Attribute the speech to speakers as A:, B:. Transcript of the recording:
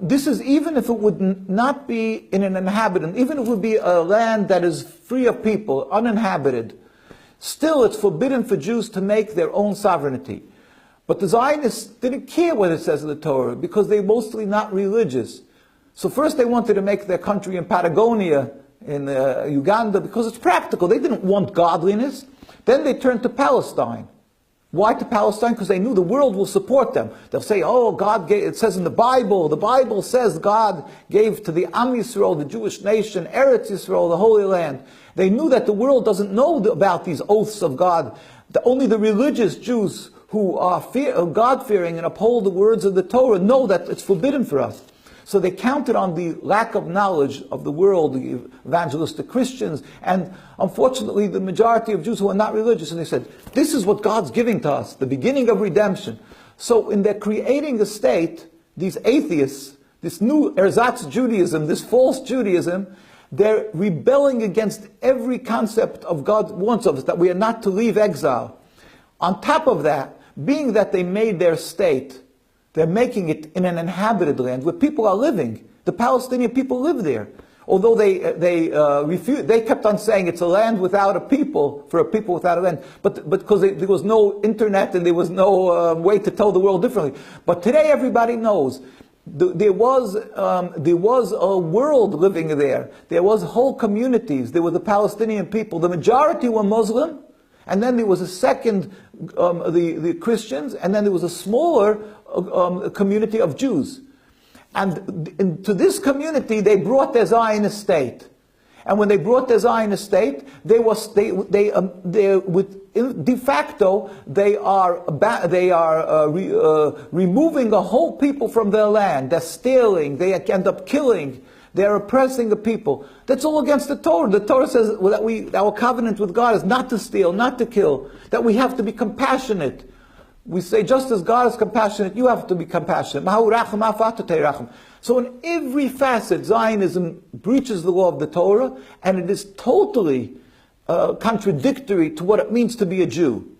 A: This is even if it would not be in an inhabitant, even if it would be a land that is free of people, uninhabited, still it's forbidden for Jews to make their own sovereignty. But the Zionists didn't care what it says in the Torah because they're mostly not religious. So first they wanted to make their country in Patagonia, in Uganda, because it's practical. They didn't want godliness. Then they turned to Palestine. Why to Palestine? Because they knew the world will support them. They'll say, oh, God gave, it says in the Bible says God gave to the Am Yisrael, the Jewish nation, Eretz Yisrael, the Holy Land. They knew that the world doesn't know about these oaths of God. Only the religious Jews who are God-fearing and uphold the words of the Torah know that it's forbidden for us. So they counted on the lack of knowledge of the world, the evangelistic Christians, and unfortunately the majority of Jews who are not religious, and they said, this is what God's giving to us, the beginning of redemption. So in their creating a state, these atheists, this new ersatz Judaism, this false Judaism, they're rebelling against every concept of God wants of us, that we are not to leave exile. On top of that, being that they made their state, they're making it in an inhabited land where people are living. The Palestinian people live there. Although they refused, they kept on saying it's a land without a people, for a people without a land. But because there was no internet and there was no way to tell the world differently. But today everybody knows. There was a world living there. There was whole communities. There were the Palestinian people. The majority were Muslim. And then there was a second, the Christians, and then there was a smaller community of Jews. And to this community, they brought their Zionist state. And when they brought their Zionist state, de facto, they are removing a whole people from their land. They're stealing. They end up killing. They're oppressing the people. That's all against the Torah. The Torah says that our covenant with God is not to steal, not to kill, that we have to be compassionate. We say, just as God is compassionate, you have to be compassionate. So in every facet, Zionism breaches the law of the Torah, and it is totally contradictory to what it means to be a Jew.